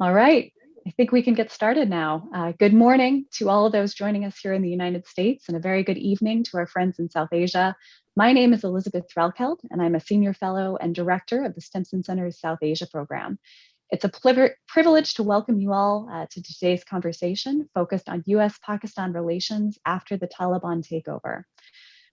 All right, I think we can get started now. Good morning to all of those joining us here in the United States, and a very good evening to our friends in South Asia. My name is Elizabeth Threlkeld, and I'm a senior fellow and director of the Stimson Center's South Asia program. It's a privilege to welcome you all to today's conversation focused on U.S. Pakistan relations after the Taliban takeover.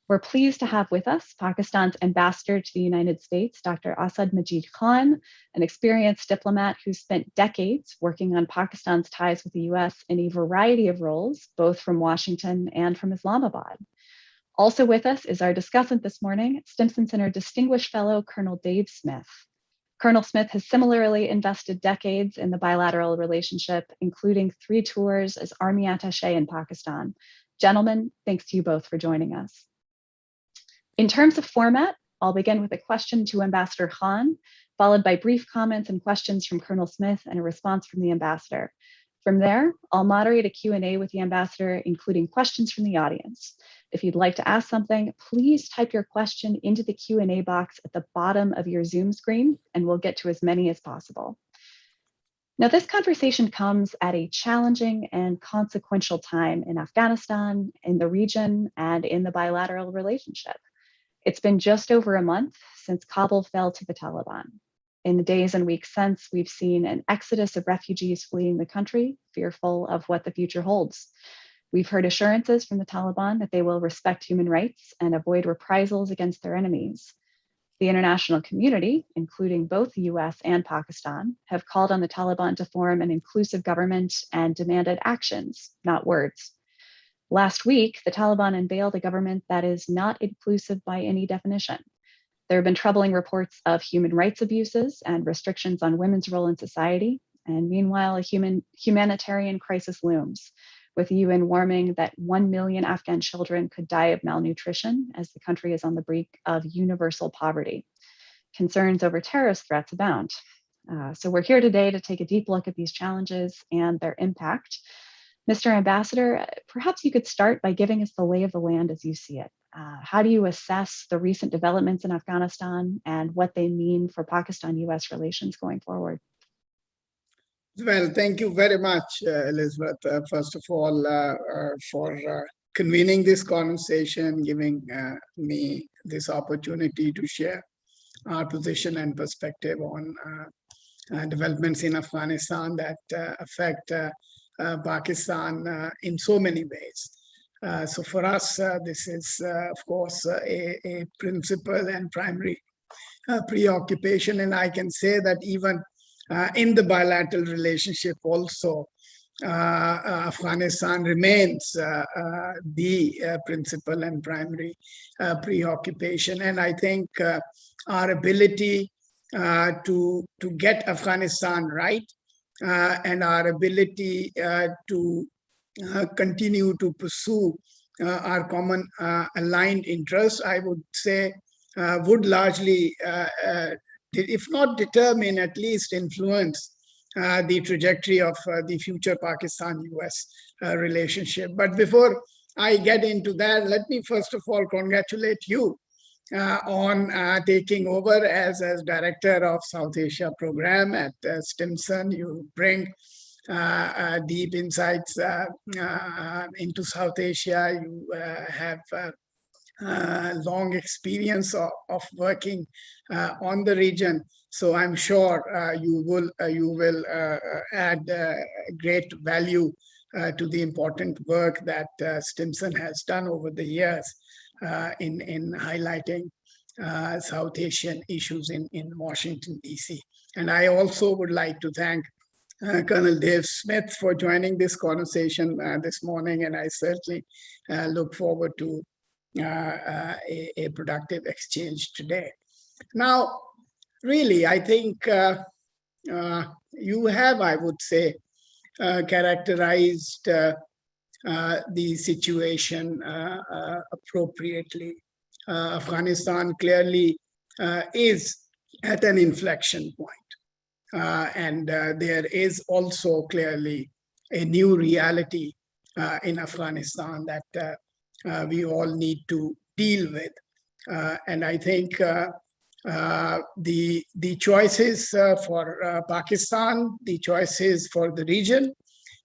We're pleased to have with us Pakistan's ambassador to the United States, Dr. Asad Majeed Khan, an experienced diplomat who spent decades working on Pakistan's ties with the US in a variety of roles, both from Washington and from Islamabad. Also with us is our discussant this morning, Stimson Center Distinguished Fellow Colonel Dave Smith. Colonel Smith has similarly invested decades in the bilateral relationship, including 3 tours as Army Attaché in Pakistan. Gentlemen, thanks to you both for joining us. In terms of format, I'll begin with a question to Ambassador Khan, followed by brief comments and questions from Colonel Smith and a response from the ambassador. From there, I'll moderate a Q&A with the ambassador, including questions from the audience. If you'd like to ask something, please type your question into the Q&A box at the bottom of your Zoom screen, and we'll get to as many as possible. Now, this conversation comes at a challenging and consequential time in Afghanistan, in the region, and in the bilateral relationship. It's been just over a month since Kabul fell to the Taliban. In the days and weeks since, we've seen an exodus of refugees fleeing the country, fearful of what the future holds. We've heard assurances from the Taliban that they will respect human rights and avoid reprisals against their enemies. The international community, including both the US and Pakistan, have called on the Taliban to form an inclusive government and demanded actions, not words. Last week, the Taliban unveiled a government that is not inclusive by any definition. There have been troubling reports of human rights abuses and restrictions on women's role in society. And meanwhile, a humanitarian crisis looms, with the UN warning that 1 million Afghan children could die of malnutrition as the country is on the brink of universal poverty. Concerns over terrorist threats abound. So we're here today to take a deep look at these challenges and their impact. Mr. Ambassador, perhaps you could start by giving us the lay of the land as you see it. How do you assess the recent developments in Afghanistan and what they mean for Pakistan-US relations going forward? Well, thank you very much, Elizabeth, first of all, for convening this conversation, giving me this opportunity to share our position and perspective on developments in Afghanistan that affect Pakistan in so many ways. So for us, this is, of course, a principal and primary preoccupation. And I can say that even in the bilateral relationship also, Afghanistan remains the principal and primary preoccupation. And I think our ability to get Afghanistan right and our ability to continue to pursue our common aligned interests, I would say, would largely, if not determine, at least influence the trajectory of the future Pakistan-US relationship. But before I get into that, let me first of all congratulate you on taking over as Director of South Asia Program at Stimson. You bring deep insights into South Asia. You have long experience of working on the region. So I'm sure you will add great value to the important work that Stimson has done over the years in highlighting South Asian issues in Washington, D.C. And I also would like to thank Colonel Dave Smith for joining this conversation this morning, and I certainly look forward to a productive exchange today. Now, really, I think you have, I would say, characterized the situation appropriately. Afghanistan clearly is at an inflection point. And there is also clearly a new reality in Afghanistan that we all need to deal with. And I think the choices for Pakistan, the choices for the region,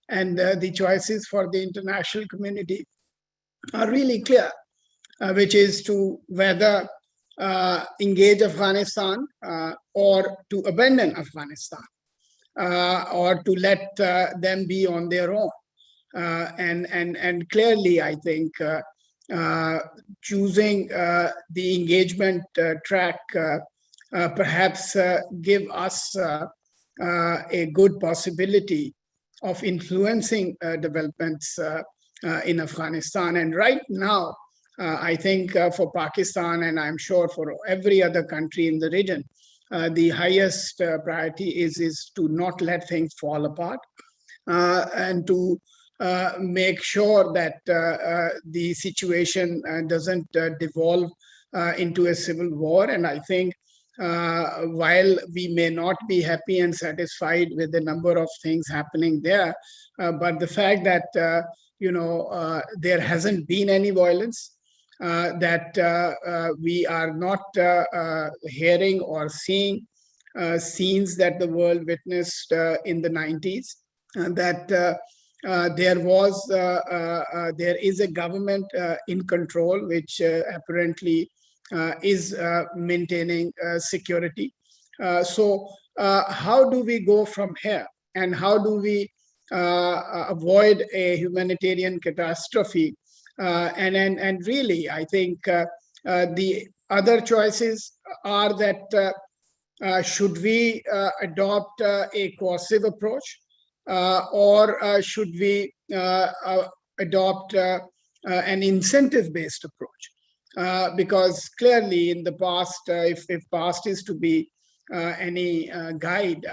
and the choices for the international community are really clear, which is to whether engage Afghanistan or to abandon Afghanistan, or to let them be on their own. And clearly, I think uh, choosing the engagement track perhaps give us a good possibility of influencing developments in Afghanistan. And right now, I think for Pakistan, and I'm sure for every other country in the region, the highest priority is to not let things fall apart, and to make sure that the situation doesn't devolve into a civil war. And I think while we may not be happy and satisfied with the number of things happening there, but the fact that there hasn't been any violence, that we are not hearing or seeing scenes that the world witnessed in the 90s, that there is a government in control which apparently is maintaining security. So how do we go from here, and how do we avoid a humanitarian catastrophe? And really, I think the other choices are that should we adopt a coercive approach, or should we adopt an incentive-based approach? Because clearly, in the past, if past is to be any guide,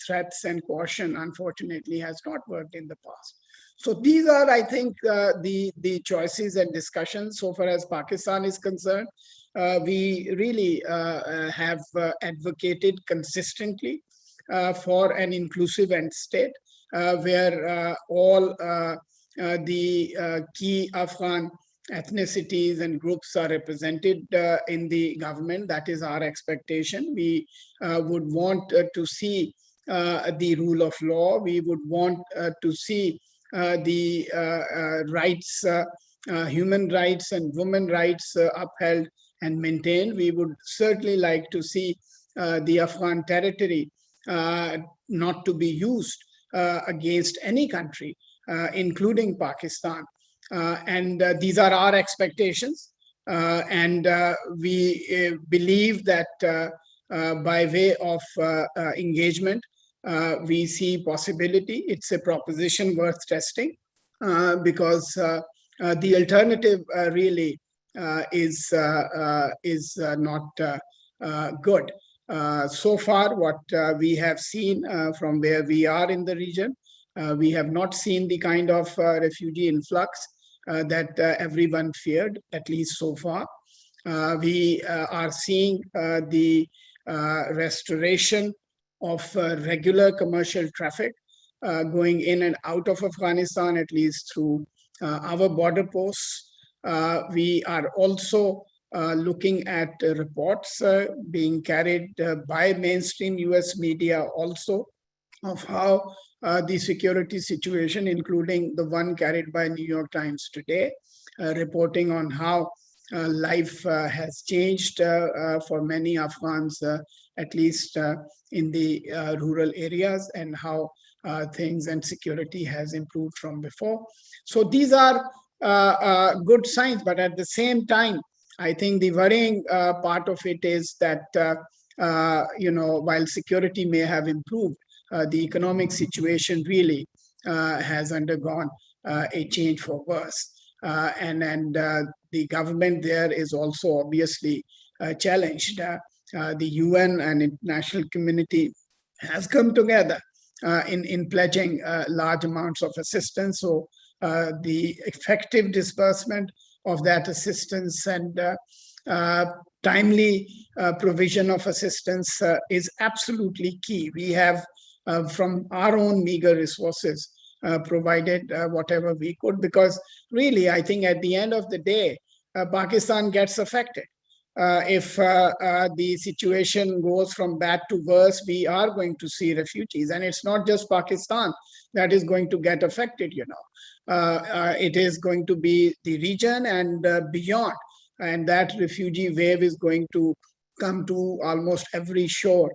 threats and caution, unfortunately, has not worked in the past. So these are, I think, the choices and discussions. So far as Pakistan is concerned, we really have advocated consistently for an inclusive end state, where all the key Afghan ethnicities and groups are represented in the government. That is our expectation. We would want to see the rule of law. We would want to see the rights, human rights and women rights upheld and maintained. We would certainly like to see the Afghan territory not to be used against any country, including Pakistan. And these are our expectations. And we believe that by way of engagement, we see possibility. It's a proposition worth testing, because the alternative really is not good. So far, what we have seen from where we are in the region, we have not seen the kind of refugee influx that everyone feared, at least so far. We are seeing the restoration of regular commercial traffic going in and out of Afghanistan, at least through our border posts. We are also looking at reports being carried by mainstream US media also, of how the security situation, including the one carried by New York Times today, reporting on how life has changed for many Afghans, at least in the rural areas, and how things and security has improved from before. So these are good signs, but at the same time, I think the worrying part of it is that while security may have improved, the economic situation really has undergone a change for worse. And the government there is also obviously challenged. The UN and international community has come together in pledging large amounts of assistance. So the effective disbursement of that assistance and timely provision of assistance is absolutely key. We have, from our own meager resources, provided whatever we could, because really, I think at the end of the day, Pakistan gets affected. if the situation goes from bad to worse, we are going to see refugees. And it's not just Pakistan that is going to get affected, it is going to be the region and beyond. And that refugee wave is going to come to almost every shore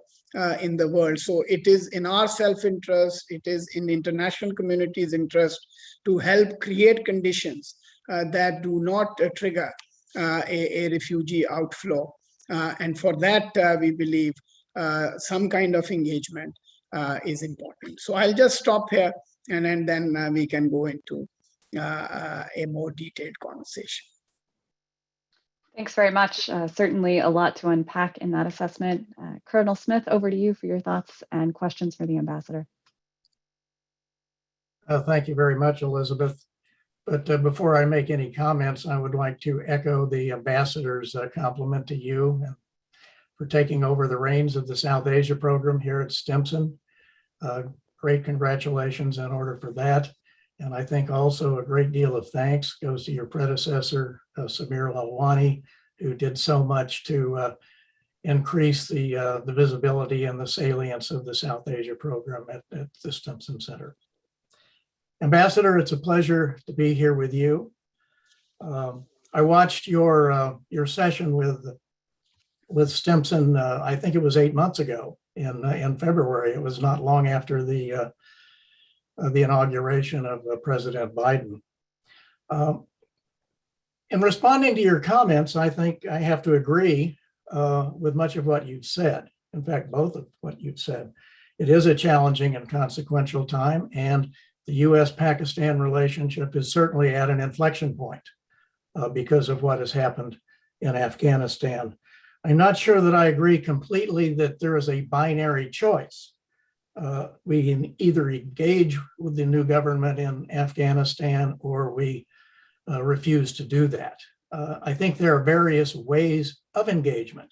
in the world. So it is in our self-interest, it is in international community's interest to help create conditions that do not trigger a refugee outflow. And for that, we believe some kind of engagement is important. So I'll just stop here, and then we can go into a more detailed conversation. Thanks very much. Certainly a lot to unpack in that assessment. Colonel Smith, over to you for your thoughts and questions for the ambassador. Thank you very much, Elizabeth. But before I make any comments, I would like to echo the ambassador's compliment to you for taking over the reins of the South Asia program here at Stimson. Great congratulations in order for that. And I think also a great deal of thanks goes to your predecessor, Samir Lalwani, who did so much to increase the visibility and the salience of the South Asia program at the Stimson Center. Ambassador, it's a pleasure to be here with you. I watched your session with Stimson. I think it was 8 months ago in February. It was not long after the inauguration of President Biden. In responding to your comments, I think I have to agree with much of what you've said. In fact, both of what you've said. It is a challenging and consequential time, and the U.S. Pakistan relationship is certainly at an inflection point because of what has happened in Afghanistan. I'm not sure that I agree completely that there is a binary choice. We can either engage with the new government in Afghanistan or we refuse to do that. I think there are various ways of engagement,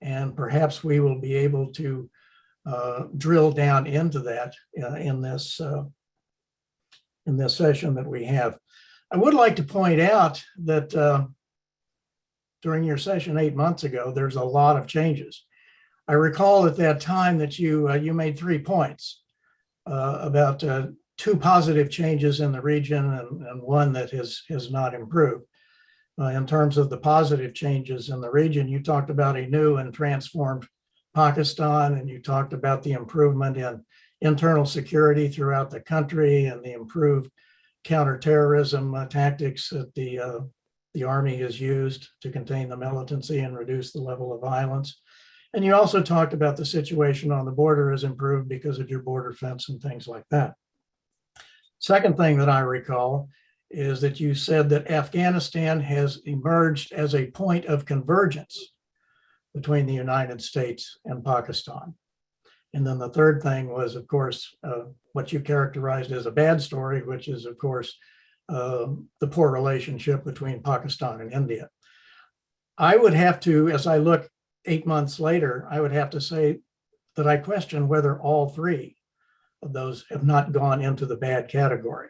and perhaps we will be able to drill down into that in this session that we have. I would like to point out that during your session 8 months ago, there's a lot of changes. I recall at that time that you made 3 points about 2 positive changes in the region and 1 that has not improved. In terms of the positive changes in the region, you talked about a new and transformed Pakistan, and you talked about the improvement in internal security throughout the country and the improved counterterrorism tactics that the Army has used to contain the militancy and reduce the level of violence. And you also talked about the situation on the border has improved because of your border fence and things like that. Second thing that I recall is that you said that Afghanistan has emerged as a point of convergence between the United States and Pakistan. And then the third thing was, of course, what you characterized as a bad story, which is, of course, the poor relationship between Pakistan and India. I would have to, as I look 8 months later, I would have to say that I question whether all 3 of those have not gone into the bad category.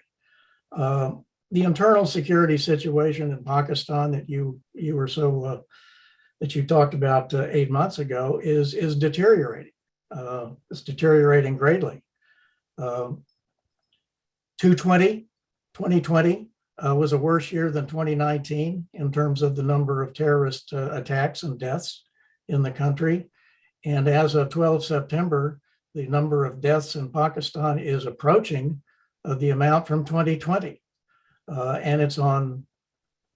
The internal security situation in Pakistan that you were so that you talked about 8 months ago is deteriorating. It's deteriorating greatly. 2020 was a worse year than 2019 in terms of the number of terrorist attacks and deaths in the country. And as of 12 September, the number of deaths in Pakistan is approaching the amount from 2020. And it's on,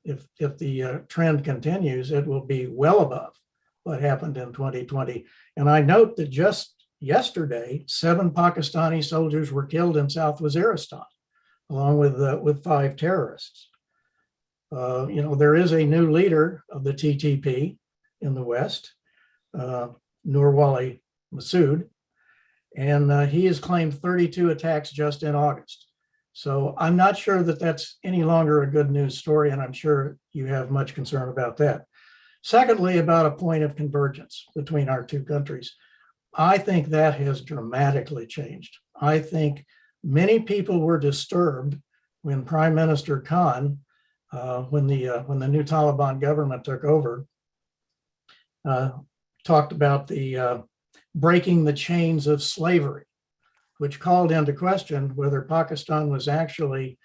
if the trend continues, it will be well above what happened in 2020. And I note that just yesterday, 7 Pakistani soldiers were killed in South Waziristan, along with 5 terrorists. There is a new leader of the TTP in the West, Nurwali Masood, and he has claimed 32 attacks just in August. So I'm not sure that that's any longer a good news story, and I'm sure you have much concern about that. Secondly, about a point of convergence between our 2 countries. I think that has dramatically changed. I think many people were disturbed when Prime Minister Khan, when the new Taliban government took over, talked about the breaking the chains of slavery, which called into question whether Pakistan was actually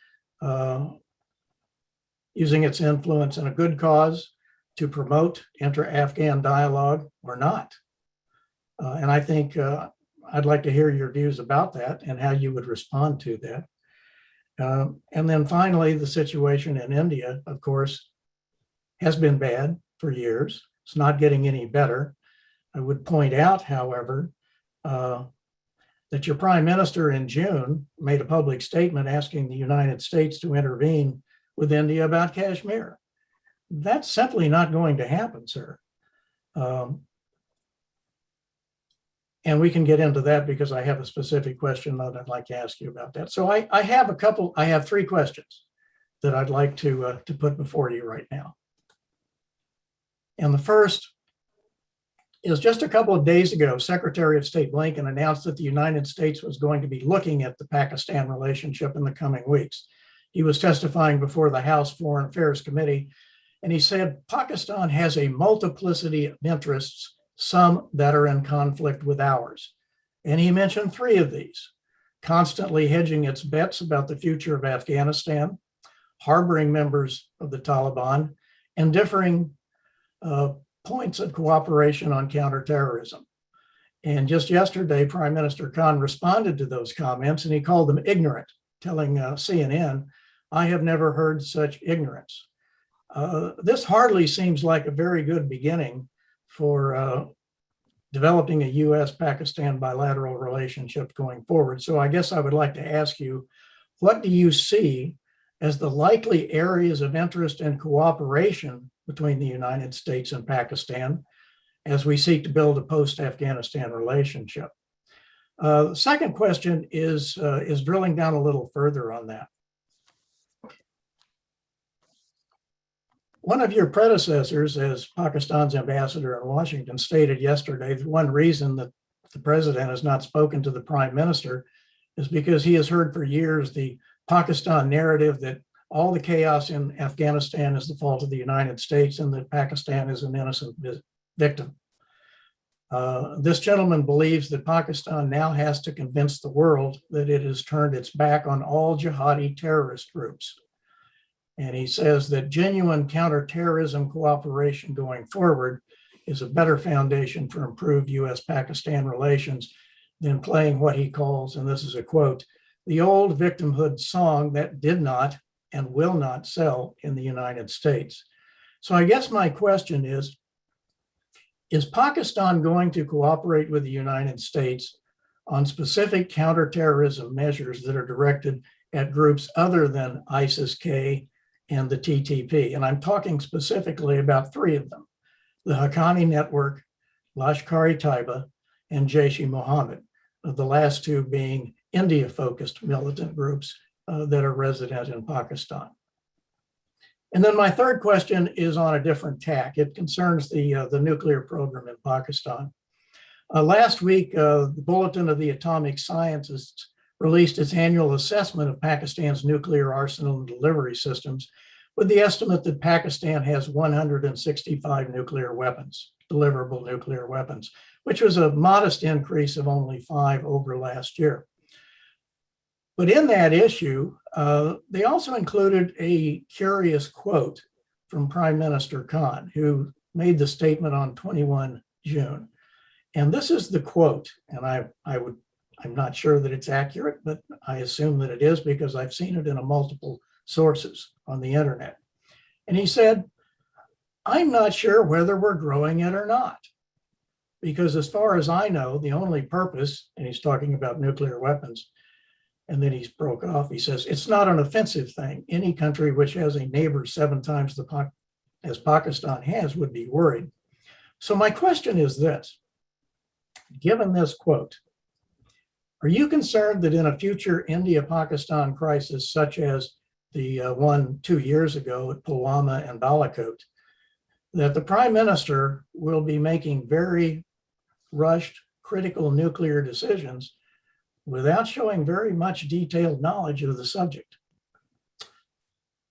using its influence in a good cause to promote inter-Afghan dialogue or not. And I think I'd like to hear your views about that and how you would respond to that. And then finally, the situation in India, of course, has been bad for years. It's not getting any better. I would point out, however, that your prime minister in June made a public statement asking the United States to intervene with India about Kashmir. That's simply not going to happen, sir. And we can get into that because I have a specific question that I'd like to ask you about that. So I have three questions that I'd like to put before you right now. And the first is just a couple of days ago, Secretary of State Blinken announced that the United States was going to be looking at the Pakistan relationship in the coming weeks. He was testifying before the House Foreign Affairs Committee, and he said, Pakistan has a multiplicity of interests, some that are in conflict with ours. And he mentioned three of these: constantly hedging its bets about the future of Afghanistan, harboring members of the Taliban, and differing points of cooperation on counterterrorism. And just yesterday, Prime Minister Khan responded to those comments, and he called them ignorant, telling CNN, I have never heard such ignorance. This hardly seems like a very good beginning for developing a U.S. Pakistan bilateral relationship going forward. So I guess I would like to ask you, what do you see as the likely areas of interest and cooperation between the United States and Pakistan as we seek to build a post-Afghanistan relationship? The second question is drilling down a little further on that. One of your predecessors as Pakistan's ambassador in Washington stated yesterday that one reason that the president has not spoken to the prime minister is because he has heard for years the Pakistan narrative that all the chaos in Afghanistan is the fault of the United States and that Pakistan is an innocent victim. This gentleman believes that Pakistan now has to convince the world that it has turned its back on all jihadi terrorist groups. And he says that genuine counterterrorism cooperation going forward is a better foundation for improved U.S.-Pakistan relations than playing what he calls, and this is a quote, the old victimhood song that did not and will not sell in the United States. So I guess my question is Pakistan going to cooperate with the United States on specific counterterrorism measures that are directed at groups other than ISIS-K and the TTP? And I'm talking specifically about three of them: the Haqqani Network, Lashkar-e-Taiba, and Jaish-e-Mohammed, the last two being India-focused militant groups that are resident in Pakistan. And then my third question is on a different tack. It concerns the nuclear program in Pakistan. Last week, the Bulletin of the Atomic Scientists released its annual assessment of Pakistan's nuclear arsenal and delivery systems, with the estimate that Pakistan has 165 nuclear weapons, deliverable nuclear weapons, which was a modest increase of only 5 over last year. But in that issue, they also included a curious quote from Prime Minister Khan, who made the statement on 21 June. And this is the quote, and I'm not sure that it's accurate, but I assume that it is because I've seen it in multiple sources on the internet. And he said, I'm not sure whether we're growing it or not, because as far as I know, the only purpose, and he's talking about nuclear weapons, and then he broke off. He says, it's not an offensive thing. Any country which has a neighbor 7 times as Pakistan has would be worried. So my question is this: given this quote, are you concerned that in a future India-Pakistan crisis, such as the one 2 years ago at Pulwama and Balakot, that the prime minister will be making very rushed, critical nuclear decisions without showing very much detailed knowledge of the subject?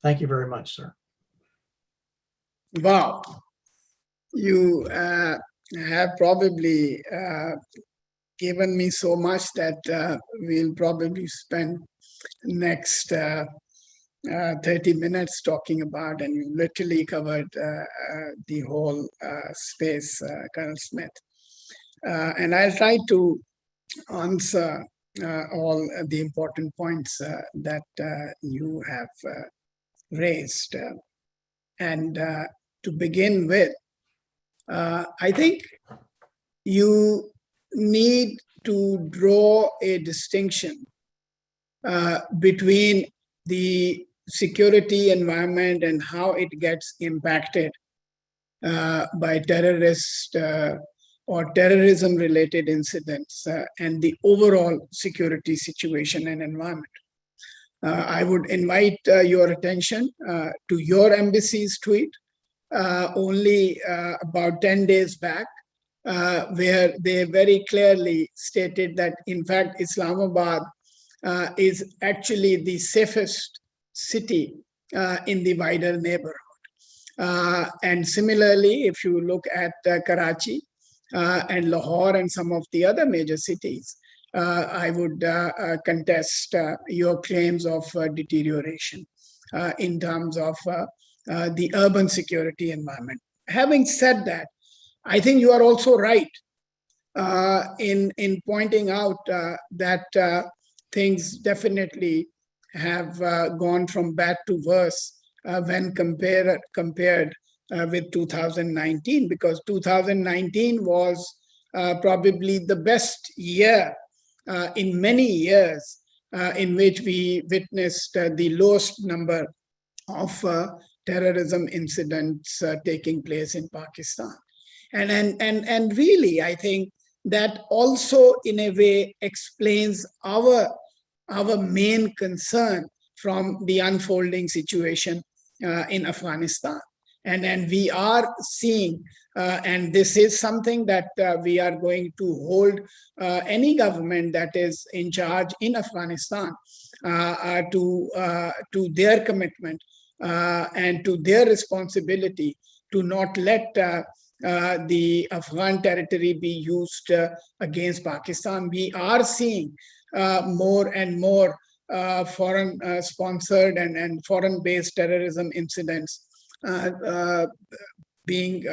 Thank you very much, sir. Wow. You have probably given me so much that we'll probably spend next 30 minutes talking about, and you literally covered the whole space, Colonel Smith. And I'll try to answer all the important points that you have raised. And to begin with, I think you need to draw a distinction between the security environment and how it gets impacted by terrorist or terrorism related incidents and the overall security situation and environment. I would invite your attention to your embassy's tweet only about 10 days back, where they very clearly stated that, in fact, Islamabad is actually the safest city in the wider neighborhood. And similarly, if you look at Karachi and Lahore and some of the other major cities, I would contest your claims of deterioration in terms of the urban security environment. Having said that, I think you are also right in pointing out that things definitely have gone from bad to worse when compared with 2019, because 2019 was probably the best year in many years in which we witnessed the lowest number of terrorism incidents taking place in Pakistan. And really, I think that also in a way explains our main concern from the unfolding situation in Afghanistan. And we are seeing, and this is something that we are going to hold any government that is in charge in Afghanistan to their commitment and to their responsibility to not let the Afghan territory be used against Pakistan. We are seeing more and more foreign sponsored and foreign based terrorism incidents being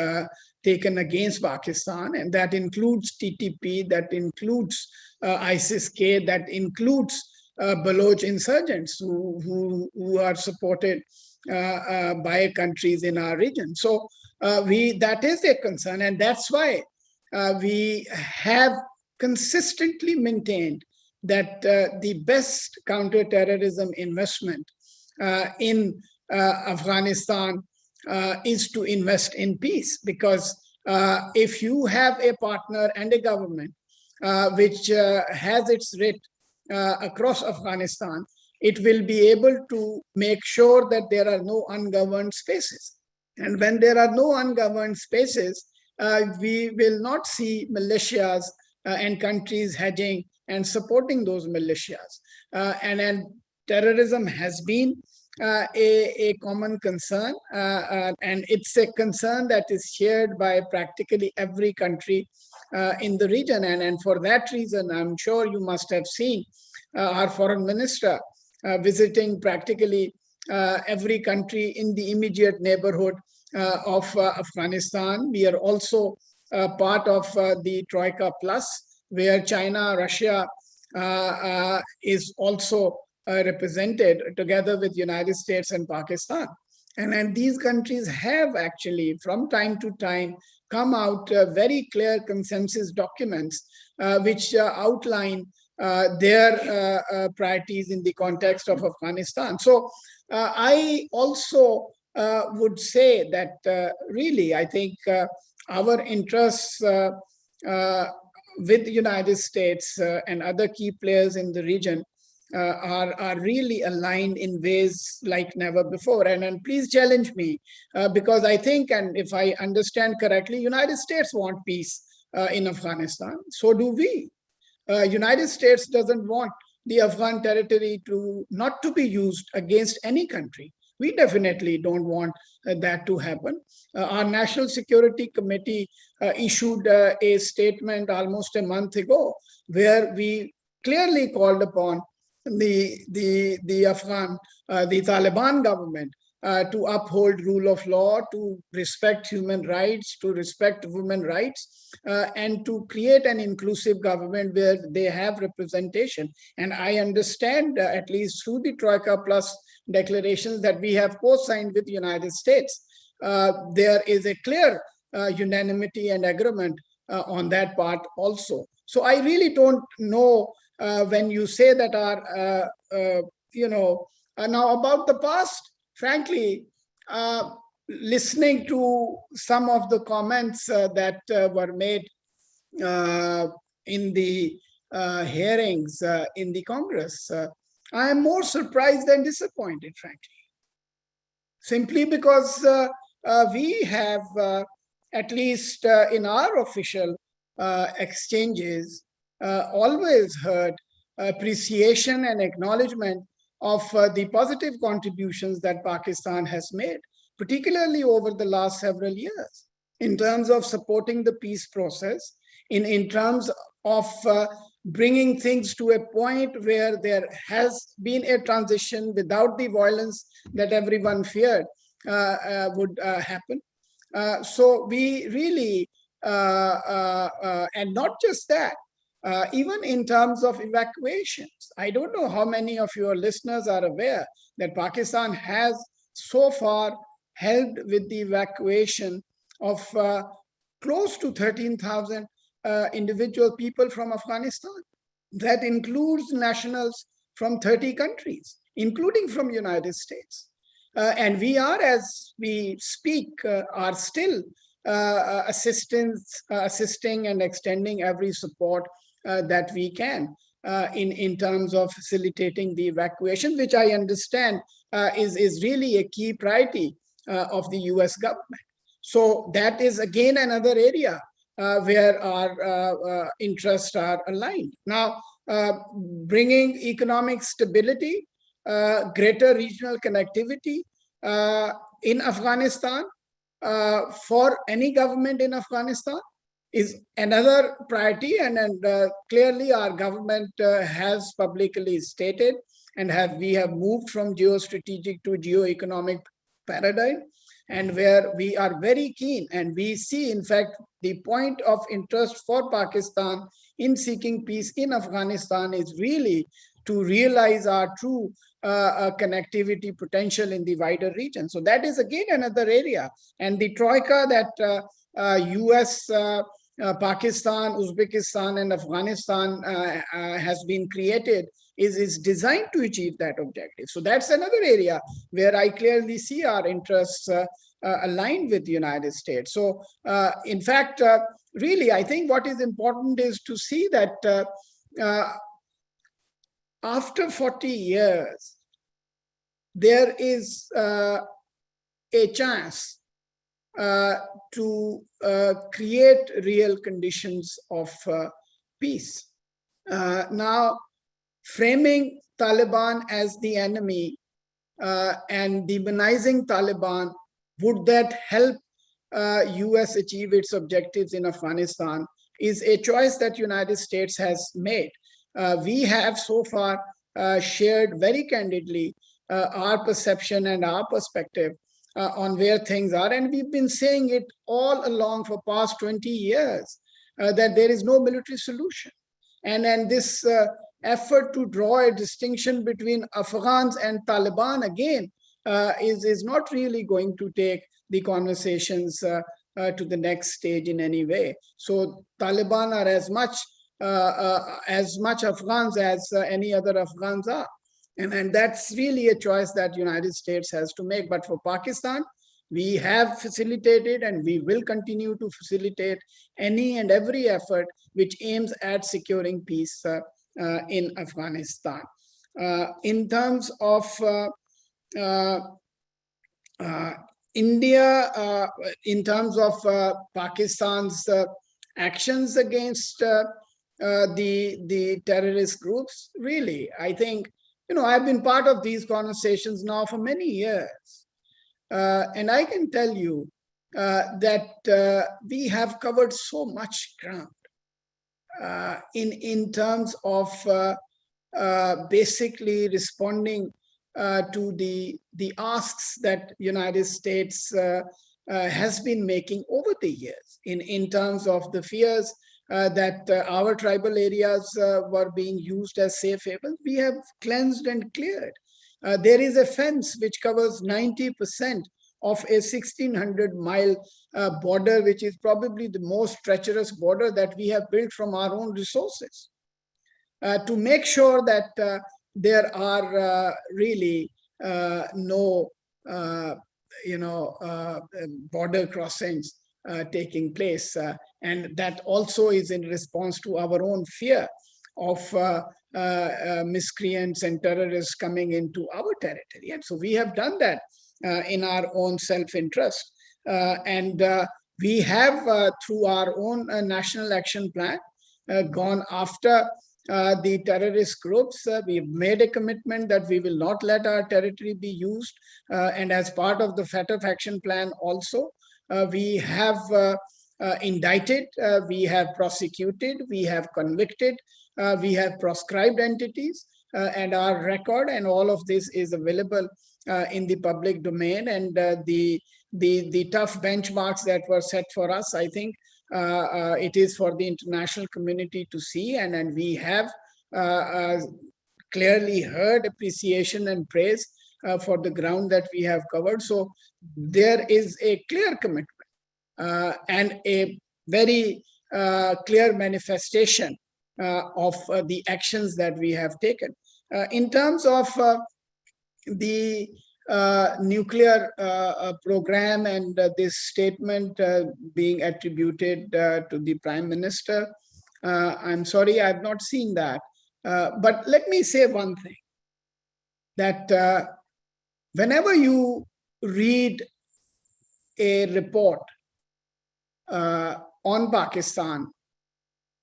taken against Pakistan, and that includes TTP, that includes ISIS-K, that includes Baloch insurgents who are supported by countries in our region. So that is a concern, and that's why we have consistently maintained that the best counterterrorism investment in Afghanistan is to invest in peace. Because if you have a partner and a government which has its writ across Afghanistan, it will be able to make sure that there are no ungoverned spaces. And when there are no ungoverned spaces, we will not see militias and countries hedging and supporting those militias. And terrorism has been a common concern, and it's a concern that is shared by practically every country in the region. And for that reason, I'm sure you must have seen our foreign minister visiting practically every country in the immediate neighborhood of Afghanistan. We are also part of the Troika Plus, where China, Russia is also represented together with United States and Pakistan. And these countries have actually, from time to time, come out very clear consensus documents which outline their priorities in the context of Afghanistan. So I also would say that really, I think our interests with the United States and other key players in the region are really aligned in ways like never before. And please challenge me, because I think, and if I understand correctly, United States want peace in Afghanistan. So do we. United States doesn't want the Afghan territory not to be used against any country. We definitely don't want that to happen. Our National Security Committee issued a statement almost a month ago where we clearly called upon the Afghan, the Taliban government to uphold rule of law, to respect human rights, to respect women's rights, and to create an inclusive government where they have representation. And I understand, at least through the Troika Plus declarations that we have co-signed with the United States, there is a clear unanimity and agreement on that part also. So I really don't know when you say that now about the past, frankly, listening to some of the comments that were made in the hearings in the Congress, I am more surprised than disappointed, frankly. Simply because we have, at least in our official exchanges, always heard appreciation and acknowledgement of the positive contributions that Pakistan has made, particularly over the last several years, in terms of supporting the peace process, in terms of bringing things to a point where there has been a transition without the violence that everyone feared would happen. So we really, and not just that, even in terms of evacuations. I don't know how many of your listeners are aware that Pakistan has so far helped with the evacuation of close to 13,000 individual people from Afghanistan. That includes nationals from 30 countries, including from United States. And we are, as we speak, are still assisting and extending every support that we can in terms of facilitating the evacuation, which I understand is really a key priority of the U.S. government. So that is again another area where our interests are aligned. Now, bringing economic stability, greater regional connectivity in Afghanistan for any government in Afghanistan is another priority, and clearly our government has publicly stated and we have moved from geostrategic to geoeconomic paradigm, and where we are very keen, and we see, in fact, the point of interest for Pakistan in seeking peace in Afghanistan is really to realize our true connectivity potential in the wider region. So that is again another area. And the troika that U.S., Pakistan, Uzbekistan, and Afghanistan has been created is designed to achieve that objective. So that's another area where I clearly see our interests aligned with the United States. So in fact, really, I think what is important is to see that after 40 years, there is a chance to create real conditions of peace. Now, framing Taliban as the enemy and demonizing Taliban, would that help US achieve its objectives in Afghanistan, is a choice that United States has made. We have so far shared very candidly our perception and our perspective on where things are. And we've been saying it all along for past 20 years, that there is no military solution. And this effort to draw a distinction between Afghans and Taliban, again, is not really going to take the conversations to the next stage in any way. So Taliban are as much Afghans as any other Afghans are. And that's really a choice that United States has to make. But for Pakistan, we have facilitated and we will continue to facilitate any and every effort which aims at securing peace in Afghanistan. In terms of India, in terms of Pakistan's actions against the terrorist groups, really, I think I've been part of these conversations now for many years. And I can tell you that we have covered so much ground in terms of basically responding to the asks that United States has been making over the years in terms of the fears that our tribal areas were being used as safe havens. We have cleansed and cleared. There is a fence which covers 90% of a 1,600-mile border, which is probably the most treacherous border that we have built from our own resources, to make sure that there are really no, border crossings taking place. And that also is in response to our own fear of miscreants and terrorists coming into our territory. And so we have done that in our own self-interest. And we have, through our own national action plan, gone after the terrorist groups. We've made a commitment that we will not let our territory be used. And as part of the FATF action plan also, we have indicted, we have prosecuted, we have convicted, we have proscribed entities, and our record and all of this is available in the public domain. And the tough benchmarks that were set for us, I think it is for the international community to see, and we have clearly heard appreciation and praise for the ground that we have covered. So there is a clear commitment and a very clear manifestation of the actions that we have taken. In terms of the nuclear program and this statement being attributed to the Prime Minister, I'm sorry, I've not seen that. But let me say one thing, that whenever you read a report on Pakistan,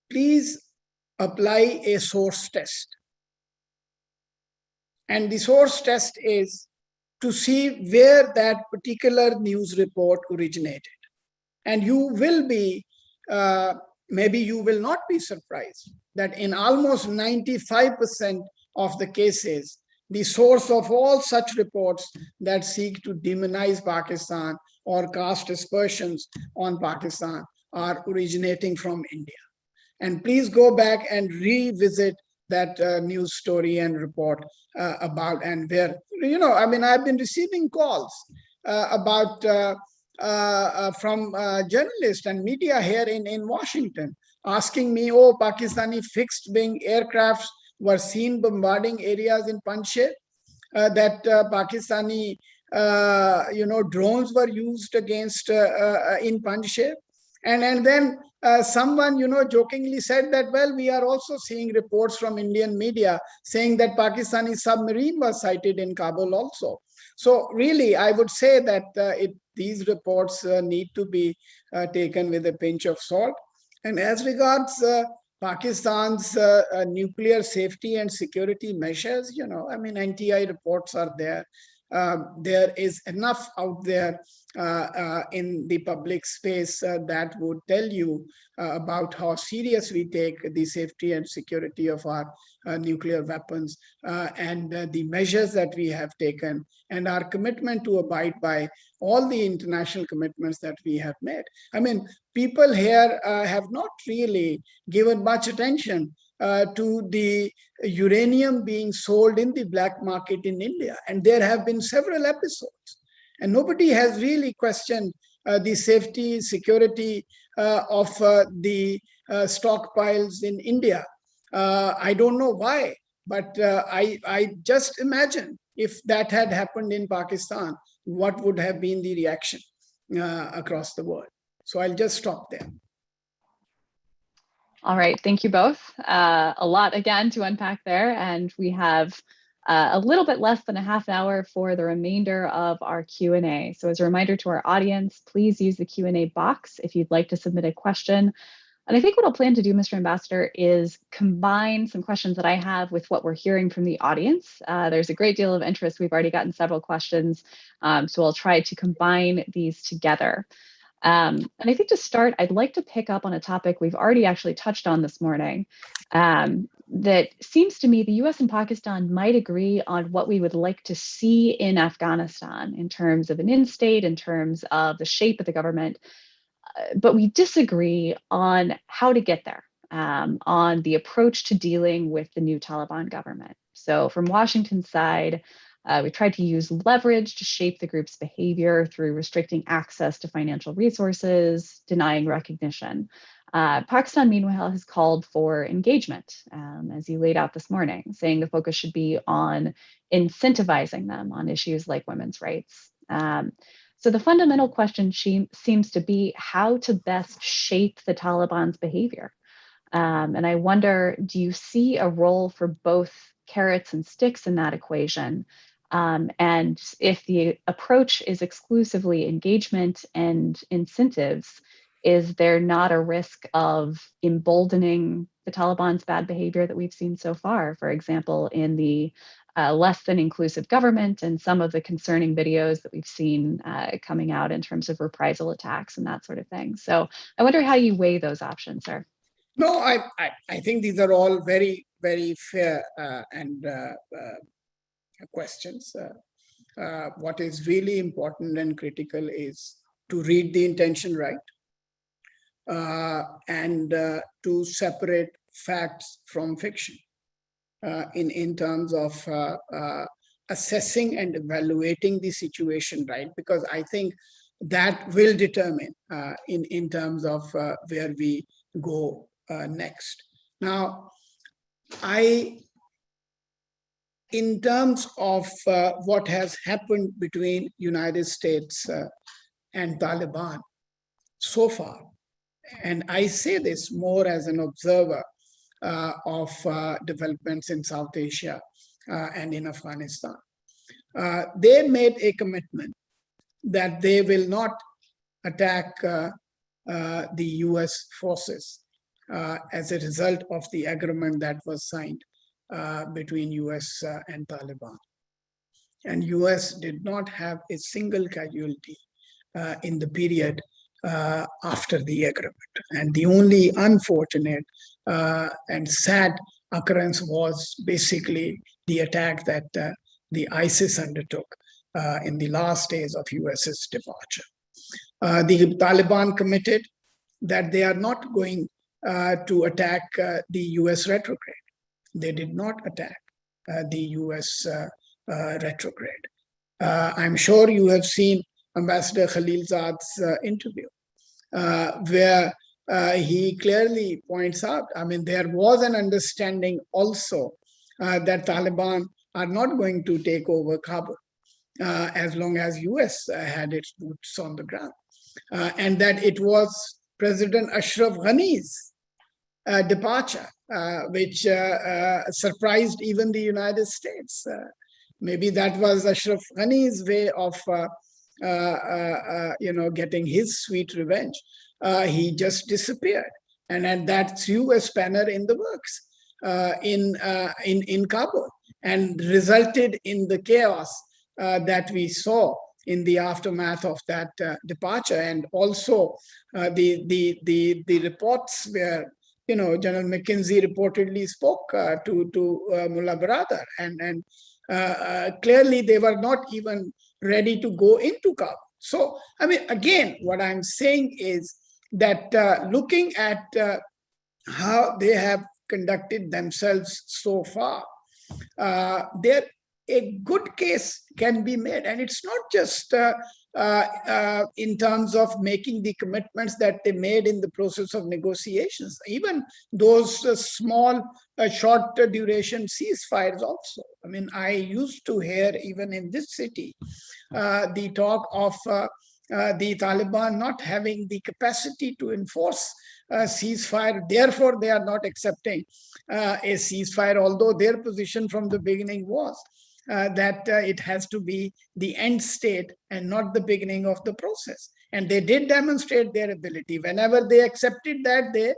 please apply a source test. And the source test is to see where that particular news report originated. And you will be, maybe you will not be surprised that in almost 95% of the cases, the source of all such reports that seek to demonize Pakistan or cast aspersions on Pakistan are originating from India. And please go back and revisit that news story and report about, and where, I mean, I've been receiving calls about from journalists and media here in Washington asking me, oh, Pakistani fixed wing aircrafts were seen bombarding areas in Panjshir, that Pakistani drones were used against in Panjshir. And then someone, jokingly said that, well, we are also seeing reports from Indian media saying that Pakistani submarine was sighted in Kabul also. So really, I would say that these reports need to be taken with a pinch of salt. And as regards Pakistan's nuclear safety and security measures, I mean, NTI reports are there. There is enough out there in the public space that would tell you about how serious we take the safety and security of our nuclear weapons and the measures that we have taken and our commitment to abide by all the international commitments that we have made. I mean, people here have not really given much attention to the uranium being sold in the black market in India. And there have been several episodes. And nobody has really questioned the safety, security of the stockpiles in India. I don't know why, but I just imagine if that had happened in Pakistan, what would have been the reaction across the world. So I'll just stop there. All right, thank you both. A lot again to unpack there, and we have a little bit less than a half an hour for the remainder of our Q&A. So as a reminder to our audience, please use the Q&A box if you'd like to submit a question. And I think what I'll plan to do, Mr. Ambassador, is combine some questions that I have with what we're hearing from the audience. There's a great deal of interest. We've already gotten several questions, so I'll try to combine these together. And I think to start, I'd like to pick up on a topic we've already actually touched on this morning. That seems to me the US and Pakistan might agree on what we would like to see in Afghanistan in terms of an end state, in terms of the shape of the government, but we disagree on how to get there, on the approach to dealing with the new Taliban government. So from Washington's side, we tried to use leverage to shape the group's behavior through restricting access to financial resources, denying recognition. Pakistan, meanwhile, has called for engagement, as you laid out this morning, saying the focus should be on incentivizing them on issues like women's rights. So the fundamental question seems to be how to best shape the Taliban's behavior. And I wonder, do you see a role for both carrots and sticks in that equation? And if the approach is exclusively engagement and incentives, is there not a risk of emboldening the Taliban's bad behavior that we've seen so far? For example, in the less than inclusive government and some of the concerning videos that we've seen coming out in terms of reprisal attacks and that sort of thing. So I wonder how you weigh those options, sir. No, I think these are all very, very fair and questions. What is really important and critical is to read the intention right and to separate facts from fiction in terms of assessing and evaluating the situation right, because I think that will determine in terms of where we go next. Now, in terms of what has happened between United States and Taliban so far, and I say this more as an observer of developments in South Asia and in Afghanistan, they made a commitment that they will not attack the US forces as a result of the agreement that was signed between US and Taliban. And US did not have a single casualty in the period after the agreement. And the only unfortunate and sad occurrence was basically the attack that the ISIS undertook in the last days of US's departure. The Taliban committed that they are not going to attack the US retrograde. They did not attack the US retrograde. I'm sure you have seen Ambassador Khalilzad's interview, where he clearly points out, I mean, there was an understanding also that Taliban are not going to take over Kabul as long as US had its boots on the ground. And that it was President Ashraf Ghani's departure, which surprised even the United States. Maybe that was Ashraf Ghani's way of getting his sweet revenge. He just disappeared, and that threw a spanner in the works in Kabul and resulted in the chaos that we saw in the aftermath of that departure. And also the reports where General McKenzie reportedly spoke to Mullah Baradar, and clearly they were not even ready to go into Kabul. So, I mean, again, what I'm saying is that looking at how they have conducted themselves so far, there a good case can be made. And it's not just in terms of making the commitments that they made in the process of negotiations, even those small, short duration ceasefires also. I mean, I used to hear even in this city, the talk of the Taliban not having the capacity to enforce a ceasefire. Therefore, they are not accepting a ceasefire, although their position from the beginning was that it has to be the end state and not the beginning of the process. And they did demonstrate their ability. Whenever they accepted that, they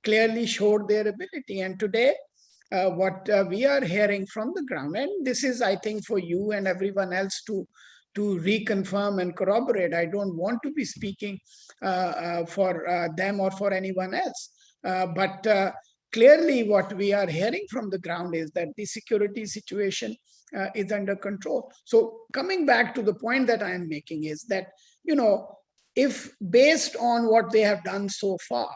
clearly showed their ability. And today, what we are hearing from the ground, and this is, I think, for you and everyone else to reconfirm and corroborate. I don't want to be speaking for them or for anyone else. But clearly what we are hearing from the ground is that the security situation is under control. So coming back to the point that I am making is that, if based on what they have done so far,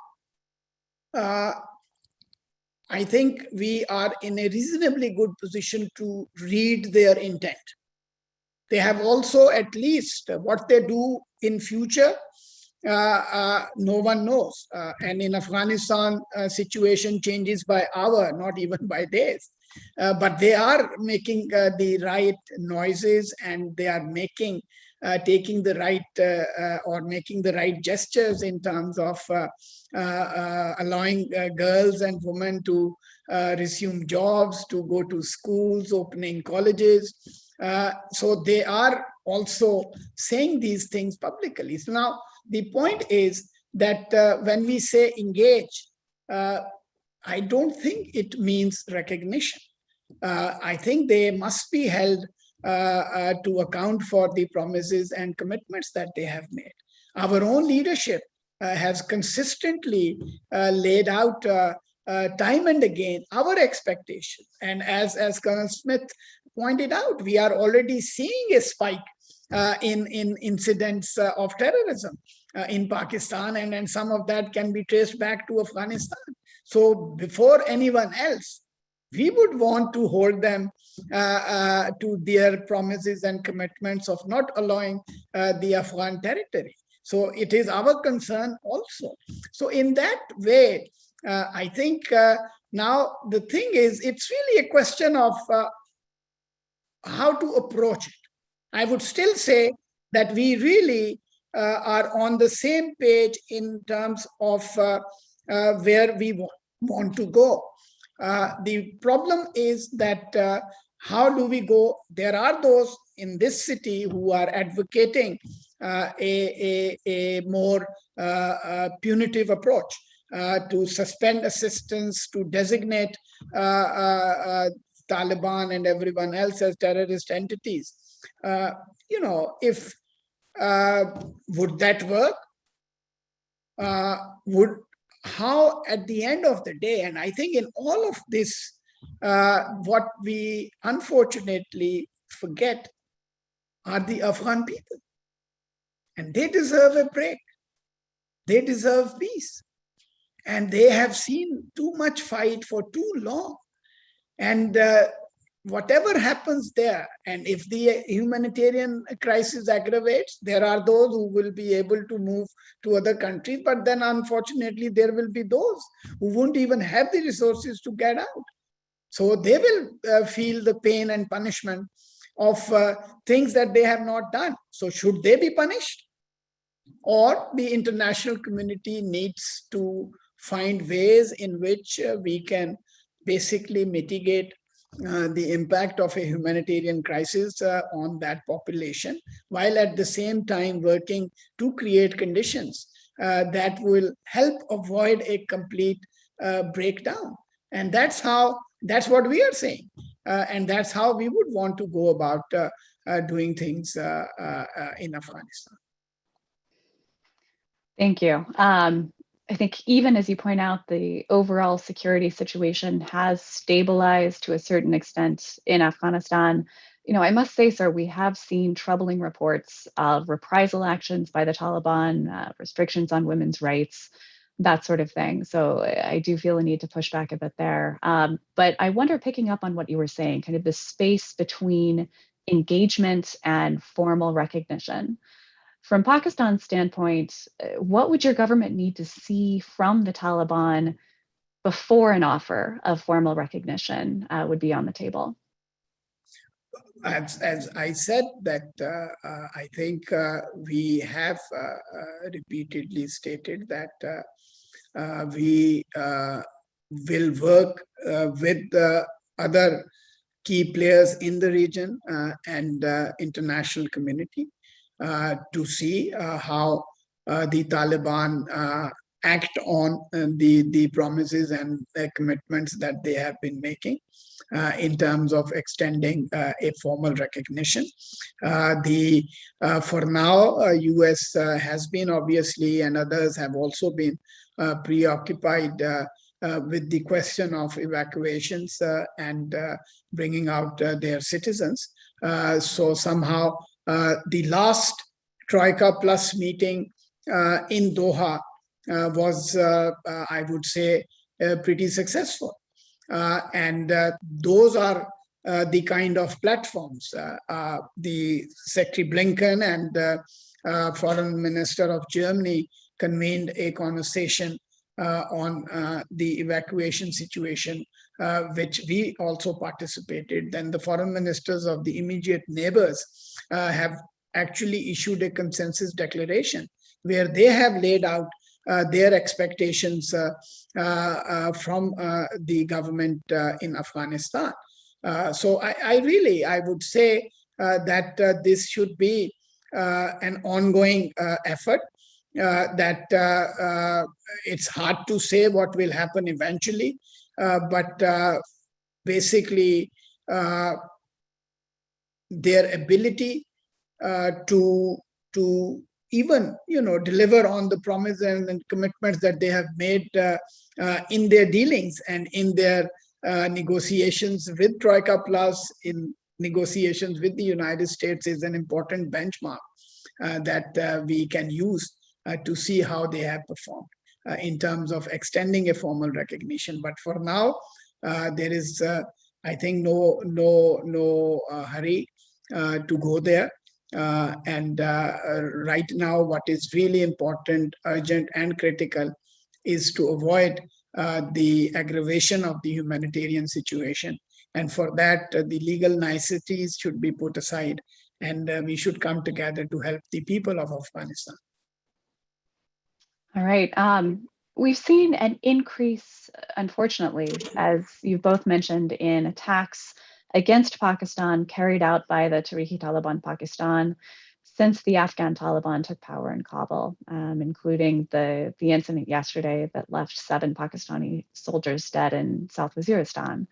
I think we are in a reasonably good position to read their intent. They have also, at least what they do in future, no one knows. And in Afghanistan, situation changes by hour, not even by days. But they are making the right noises, and they are taking the right or making the right gestures in terms of allowing girls and women to resume jobs, to go to schools, opening colleges. So they are also saying these things publicly. So now the point is that when we say engage, I don't think it means recognition. I think they must be held to account for the promises and commitments that they have made. Our own leadership has consistently laid out time and again our expectations. And as Colonel Smith pointed out, we are already seeing a spike in incidents of terrorism in Pakistan, and some of that can be traced back to Afghanistan. So before anyone else, we would want to hold them to their promises and commitments of not allowing the Afghan territory. So it is our concern also. So in that way, I think now the thing is, it's really a question of how to approach it. I would still say that we really are on the same page in terms of where we want to go. The problem is that how do we go? There are those in this city who are advocating a more punitive approach to suspend assistance, to designate Taliban and everyone else as terrorist entities. If would that work? How at the end of the day, and I think in all of this, what we unfortunately forget are the Afghan people. And they deserve a break. They deserve peace. And they have seen too much fight for too long. And whatever happens there, and if the humanitarian crisis aggravates, there are those who will be able to move to other countries, but then unfortunately there will be those who won't even have the resources to get out. So they will feel the pain and punishment of things that they have not done. So should they be punished? Or the international community needs to find ways in which we can basically mitigate the impact of a humanitarian crisis on that population, while at the same time working to create conditions that will help avoid a complete breakdown. And that's what we are saying. And that's how we would want to go about doing things in Afghanistan. Thank you. I think even as you point out, the overall security situation has stabilized to a certain extent in Afghanistan. I must say, sir, we have seen troubling reports of reprisal actions by the Taliban, restrictions on women's rights, that sort of thing. So I do feel a need to push back a bit there. But I wonder, picking up on what you were saying, kind of the space between engagement and formal recognition. From Pakistan's standpoint, what would your government need to see from the Taliban before an offer of formal recognition would be on the table? As I said, that I think we have repeatedly stated that we will work with the other key players in the region and international community to see how the Taliban act on the promises and the commitments that they have been making in terms of extending a formal recognition. For now, U.S. has been obviously, and others have also been preoccupied with the question of evacuations and bringing out their citizens. So somehow the last Troika Plus meeting in Doha was, I would say, pretty successful. And those are the kind of platforms. The Secretary Blinken and Foreign Minister of Germany convened a conversation on the evacuation situation, which we also participated. Then the foreign ministers of the immediate neighbors have actually issued a consensus declaration where they have laid out their expectations from the government in Afghanistan. So I would say that this should be an ongoing effort. That it's hard to say what will happen eventually, but basically their ability to even deliver on the promises and commitments that they have made in their dealings and in their negotiations with Troika Plus, in negotiations with the United States, is an important benchmark that we can use to see how they have performed in terms of extending a formal recognition. But for now, there is, I think, no hurry to go there. And right now, what is really important, urgent, and critical is to avoid the aggravation of the humanitarian situation. And for that, the legal niceties should be put aside, and we should come together to help the people of Afghanistan. All right. We've seen an increase, unfortunately, as you both mentioned, in attacks against Pakistan carried out by the Taliban Pakistan since the Afghan Taliban took power in Kabul, including the incident yesterday that left 7 Pakistani soldiers dead in South Waziristan.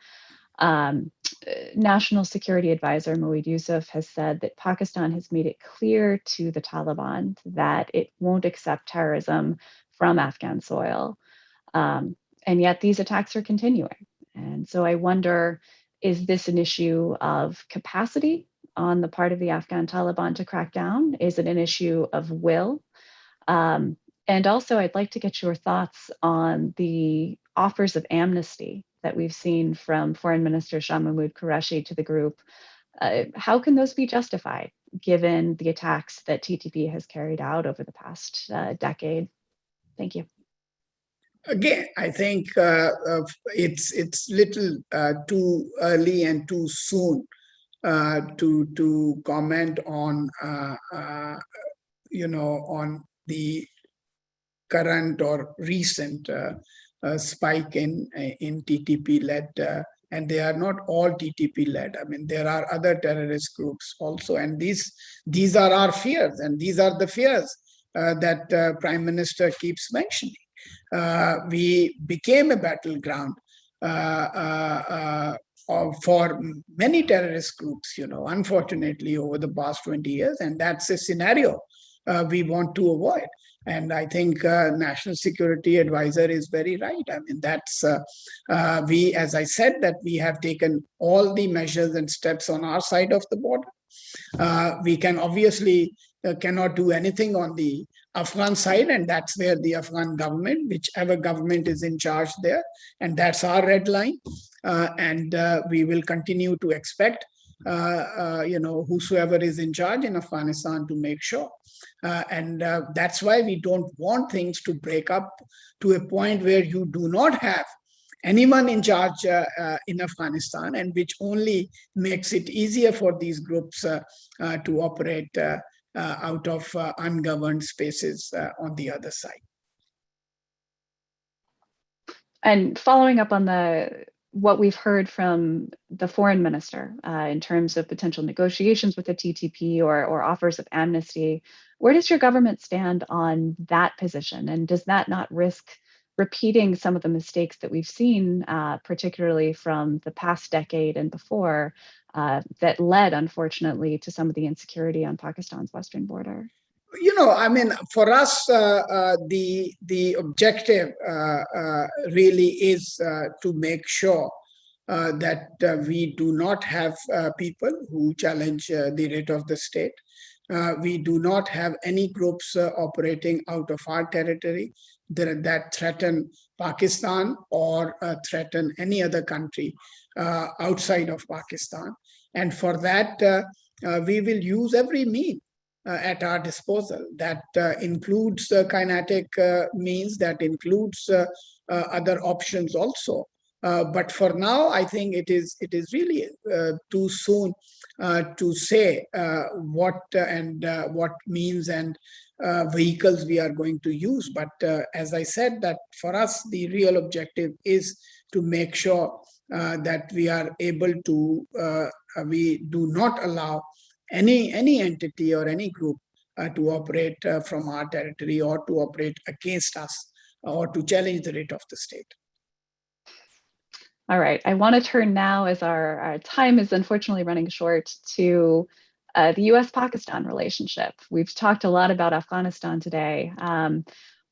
National Security Advisor Moeed Yusuf has said that Pakistan has made it clear to the Taliban that it won't accept terrorism from Afghan soil. And yet these attacks are continuing. And so I wonder, is this an issue of capacity on the part of the Afghan Taliban to crack down? Is it an issue of will? And also, I'd like to get your thoughts on the offers of amnesty that we've seen from Foreign Minister Shah Mahmood Qureshi to the group. How can those be justified, given the attacks that TTP has carried out over the past decade? Thank you. Again, I think it's little too early and too soon to comment on on the current or recent spike in TTP-led, and they are not all TTP-led. I mean, there are other terrorist groups also, and these are our fears, and these are the fears that Prime Minister keeps mentioning. We became a battleground for many terrorist groups, unfortunately, over the past 20 years, and that's a scenario we want to avoid. And I think National Security Advisor is very right. I mean, that's we, as I said, that we have taken all the measures and steps on our side of the border. We can obviously cannot do anything on the Afghan side, and that's where the Afghan government, whichever government is in charge there, and that's our red line. And we will continue to expect whosoever is in charge in Afghanistan to make sure. And that's why we don't want things to break up to a point where you do not have anyone in charge in Afghanistan, and which only makes it easier for these groups to operate out of ungoverned spaces on the other side. And following up on the what we've heard from the foreign minister in terms of potential negotiations with the TTP or offers of amnesty, where does your government stand on that position? And does that not risk repeating some of the mistakes that we've seen, particularly from the past decade and before, that led, unfortunately, to some of the insecurity on Pakistan's western border? I mean, for us, the objective really is to make sure that we do not have people who challenge the rate of the state. We do not have any groups operating out of our territory that threaten Pakistan or threaten any other country outside of Pakistan. And for that, we will use every means at our disposal. That includes kinetic means, that includes other options also. But for now, I think it is really too soon to say what means and vehicles we are going to use. But as I said, that for us, the real objective is to make sure that we are able to, we do not allow any entity or any group to operate from our territory or to operate against us or to challenge the rate of the state. All right, I want to turn now, as our time is unfortunately running short, to the U.S. Pakistan relationship. We've talked a lot about Afghanistan today,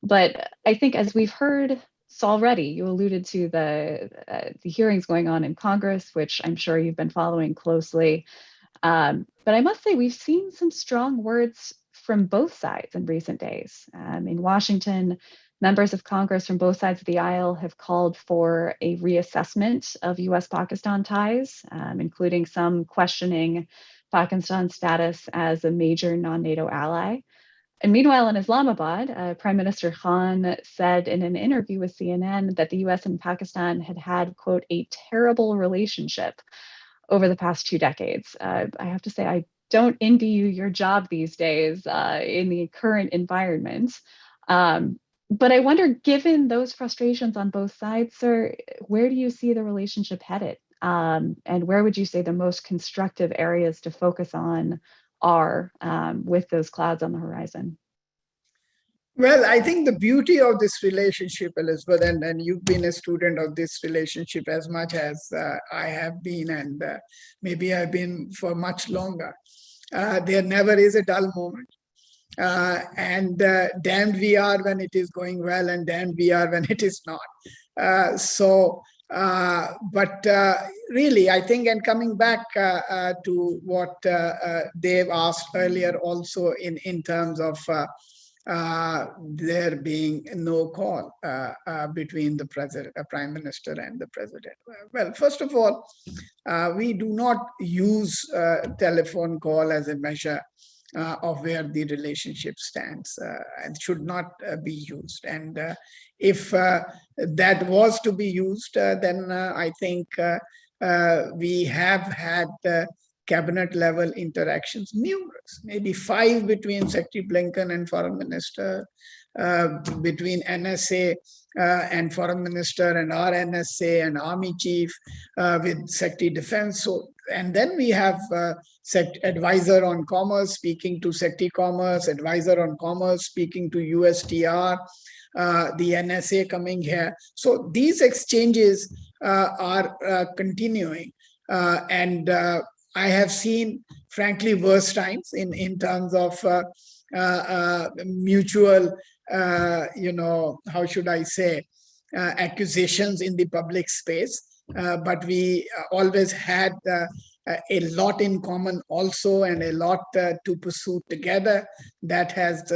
but I think as we've heard already, you alluded to the hearings going on in Congress, which I'm sure you've been following closely. But I must say, we've seen some strong words from both sides in recent days. In Washington, members of Congress from both sides of the aisle have called for a reassessment of U.S.-Pakistan ties, including some questioning Pakistan's status as a major non-NATO ally. And meanwhile, in Islamabad, Prime Minister Khan said in an interview with CNN that the U.S. and Pakistan had, quote, a terrible relationship over the past 2 decades. I have to say, I don't envy you your job these days in the current environment. But I wonder, given those frustrations on both sides, sir, where do you see the relationship headed? And where would you say the most constructive areas to focus on are with those clouds on the horizon? Well, I think the beauty of this relationship, Elizabeth, and you've been a student of this relationship as much as I have been, and maybe I've been for much longer. There never is a dull moment. And damned we are when it is going well, and damned we are when it is not. But really, I think, and coming back to what Dave asked earlier also in terms of there being no call between the prime minister and the president. Well, first of all, we do not use telephone call as a measure of where the relationship stands and should not be used. And if that was to be used, then I think we have had cabinet level interactions, numerous, maybe 5 between Secretary Blinken and Foreign Minister, between NSA and Foreign Minister and our NSA and Army Chief with Secretary Defense. So, and then we have advisor on commerce speaking to Secretary Commerce, advisor on commerce speaking to USTR, the NSA coming here. So these exchanges are continuing. And I have seen, frankly, worse times in terms of mutual, how should I say, accusations in the public space. But we always had a lot in common also, and a lot to pursue together that has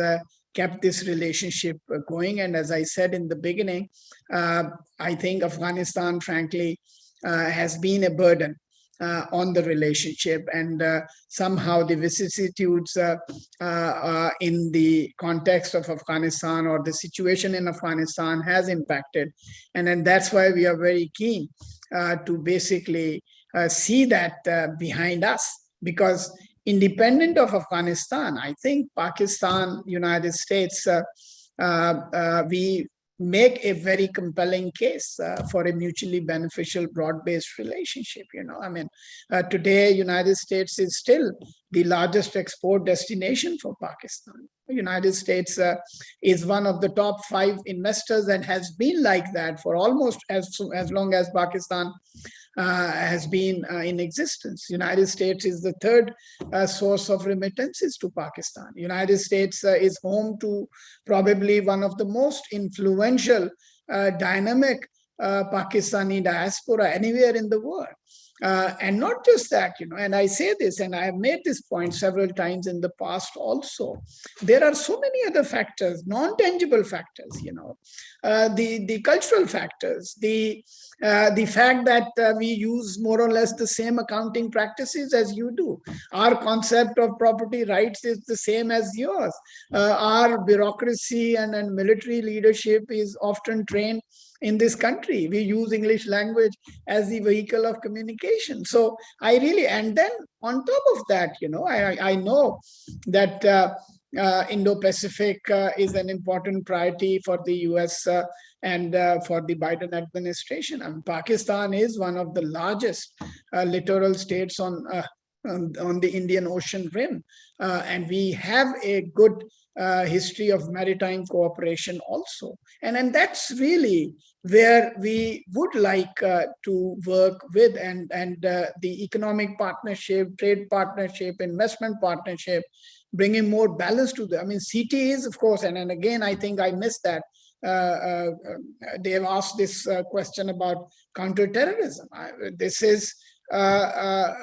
kept this relationship going. And as I said in the beginning, I think Afghanistan, frankly, has been a burden on the relationship, and somehow the vicissitudes in the context of Afghanistan or the situation in Afghanistan has impacted. And then that's why we are very keen to basically see that behind us, because independent of Afghanistan, I think Pakistan, United States, we make a very compelling case for a mutually beneficial broad-based relationship. I mean, today United States is still the largest export destination for Pakistan. The United States is one of the top 5 investors and has been like that for almost as long as Pakistan has been in existence. United States is the third source of remittances to Pakistan. United States is home to probably one of the most influential, dynamic Pakistani diaspora anywhere in the world. And not just that, and I say this, and I have made this point several times in the past also, there are so many other factors, non-tangible factors, the cultural factors, the fact that we use more or less the same accounting practices as you do. Our concept of property rights is the same as yours. Our bureaucracy and military leadership is often trained in this country. We use English language as the vehicle of communication. So I really, and then on top of that, I know that Indo-Pacific is an important priority for the U.S. And for the Biden administration. I mean, Pakistan is one of the largest littoral states on the Indian Ocean rim. And we have a good history of maritime cooperation also. And that's really where we would like to work with, and the economic partnership, trade partnership, investment partnership, bringing more balance to them. I mean, CT is, of course, and again, I think I missed that. They have asked this question about counterterrorism. This is an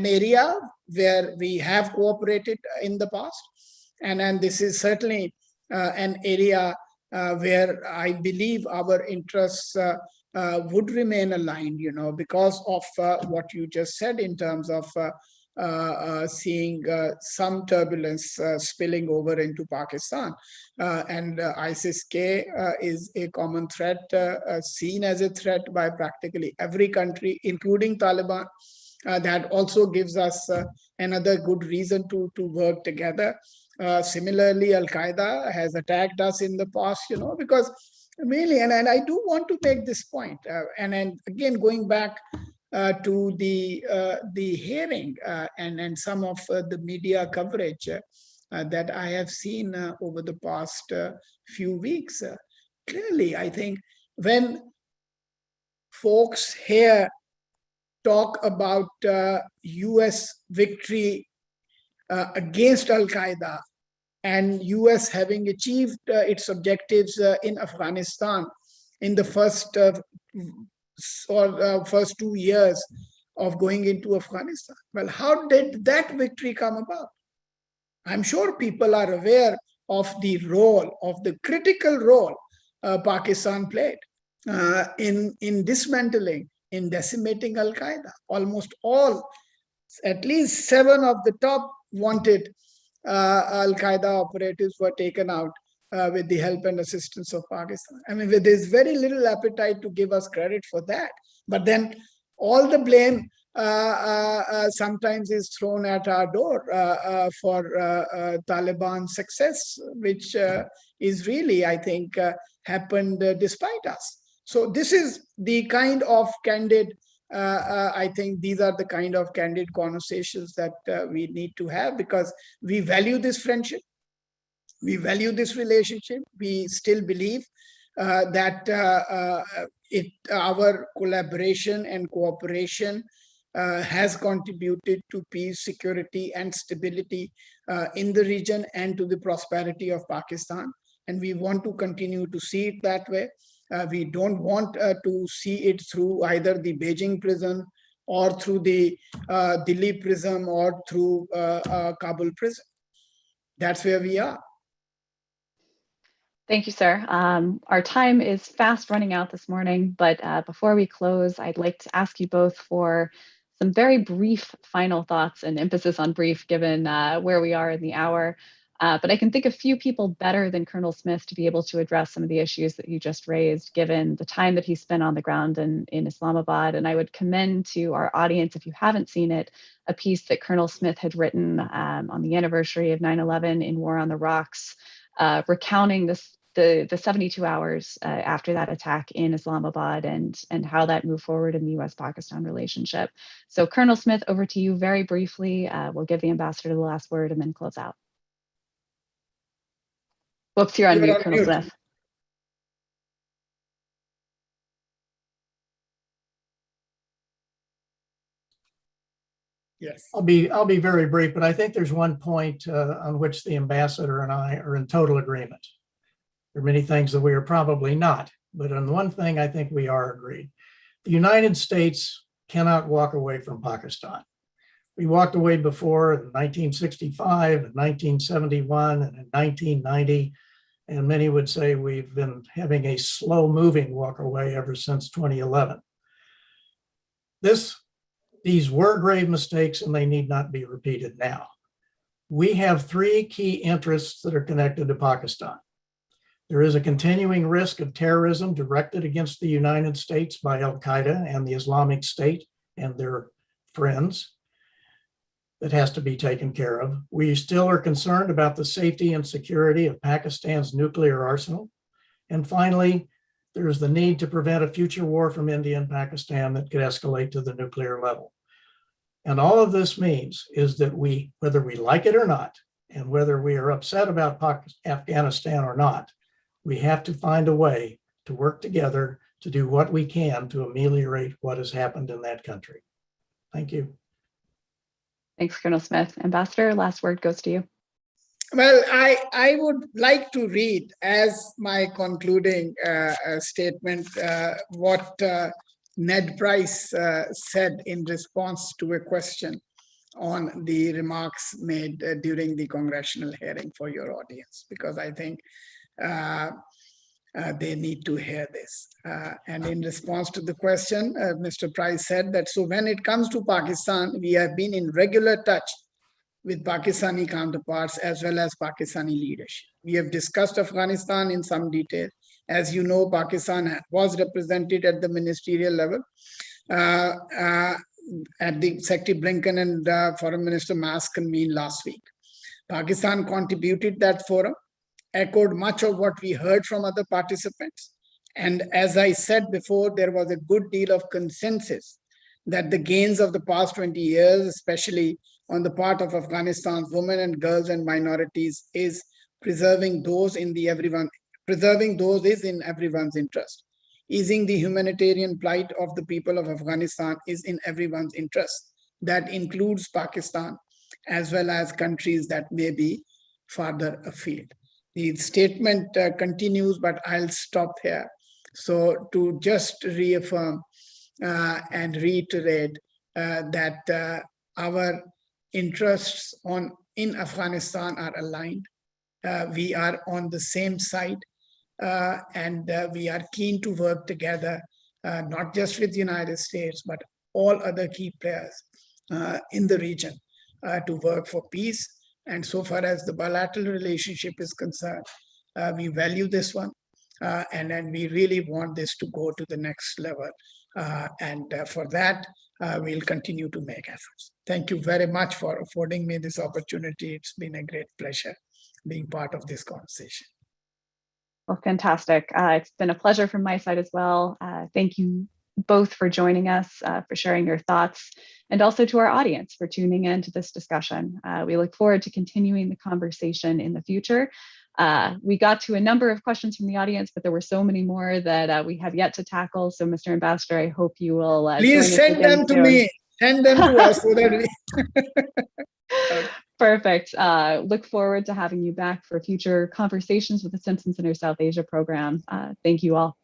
area where we have cooperated in the past, and this is certainly an area where I believe our interests would remain aligned, because of what you just said in terms of seeing some turbulence spilling over into Pakistan. And ISIS-K is a common threat, seen as a threat by practically every country, including Taliban. That also gives us another good reason to work together. Similarly, Al-Qaeda has attacked us in the past, because mainly, and I do want to make this point, and again, going back to the hearing and some of the media coverage that I have seen over the past few weeks. Clearly, I think when folks here talk about U.S. victory against Al-Qaeda and U.S. having achieved its objectives in Afghanistan in the first 2 years of going into Afghanistan. Well, how did that victory come about? I'm sure people are aware of the role, of the critical role Pakistan played in dismantling, in decimating Al-Qaeda. Almost all, at least 7 of the top wanted Al-Qaeda operatives were taken out with the help and assistance of Pakistan. I mean, there's very little appetite to give us credit for that. But then all the blame sometimes is thrown at our door for Taliban success, which is really, I think, happened despite us. So this is the kind of candid, I think these are the kind of candid conversations that we need to have, because we value this friendship. We value this relationship. We still believe that our collaboration and cooperation has contributed to peace, security, and stability in the region and to the prosperity of Pakistan. And we want to continue to see it that way. We don't want to see it through either the Beijing prism or through the Delhi prism or through Kabul prism. That's where we are. Thank you, sir. Our time is fast running out this morning, but before we close, I'd like to ask you both for some very brief final thoughts, and emphasis on brief given where we are in the hour. But I can think of few people better than Colonel Smith to be able to address some of the issues that you just raised, given the time that he spent on the ground in Islamabad. And I would commend to our audience, if you haven't seen it, a piece that Colonel Smith had written on the anniversary of 9/11 in War on the Rocks, recounting this the 72 hours after that attack in Islamabad and how that moved forward in the U.S. Pakistan relationship. So Colonel Smith, over to you very briefly. We'll give the ambassador the last word and then close out. Whoops, you're on mute, Colonel Smith. Yes. I'll be very brief, but I think there's one point on which the ambassador and I are in total agreement. There are many things that we are probably not, but on one thing I think we are agreed. The United States cannot walk away from Pakistan. We walked away before in 1965, in 1971, and in 1990, and many would say we've been having a slow-moving walk away ever since 2011. These were grave mistakes and they need not be repeated now. We have three key interests that are connected to Pakistan. There is a continuing risk of terrorism directed against the United States by Al-Qaeda and the Islamic State and their friends that has to be taken care of. We still are concerned about the safety and security of Pakistan's nuclear arsenal. And finally, there's the need to prevent a future war from India and Pakistan that could escalate to the nuclear level. And all of this means is that whether we like it or not, and whether we are upset about Afghanistan or not, we have to find a way to work together to do what we can to ameliorate what has happened in that country. Thank you. Thanks, Colonel Smith. Ambassador, last word goes to you. Well, I would like to read as my concluding statement what Ned Price said in response to a question on the remarks made during the congressional hearing for your audience, because I think they need to hear this. And in response to the question, Mr. Price said that, so when it comes to Pakistan, we have been in regular touch with Pakistani counterparts as well as Pakistani leadership. We have discussed Afghanistan in some detail. As you know, Pakistan was represented at the ministerial level at the Secretary Blinken and Foreign Minister Mas convened last week. Pakistan contributed that forum, echoed much of what we heard from other participants. And as I said before, there was a good deal of consensus that the gains of the past 20 years, especially on the part of Afghanistan's women and girls and minorities, is preserving those is in everyone's interest. Easing the humanitarian plight of the people of Afghanistan is in everyone's interest. That includes Pakistan, as well as countries that may be farther afield. The statement continues, but I'll stop here. So to just reaffirm and reiterate that our interests in Afghanistan are aligned. We are on the same side, and we are keen to work together, not just with the United States, but all other key players in the region to work for peace. And so far as the bilateral relationship is concerned, we value this one, and then we really want this to go to the next level. And for that, we'll continue to make efforts. Thank you very much for affording me this opportunity. It's been a great pleasure being part of this conversation. Well, fantastic. It's been a pleasure from my side as well. Thank you both for joining us, for sharing your thoughts, and also to our audience for tuning in to this discussion. We look forward to continuing the conversation in the future. We got to a number of questions from the audience, but there were so many more that we have yet to tackle. So, Mr. Ambassador, I hope you will please send them to me. Send them to us so that we... Perfect. Look forward to having you back for future conversations with the Stimson Center South Asia program. Thank you all.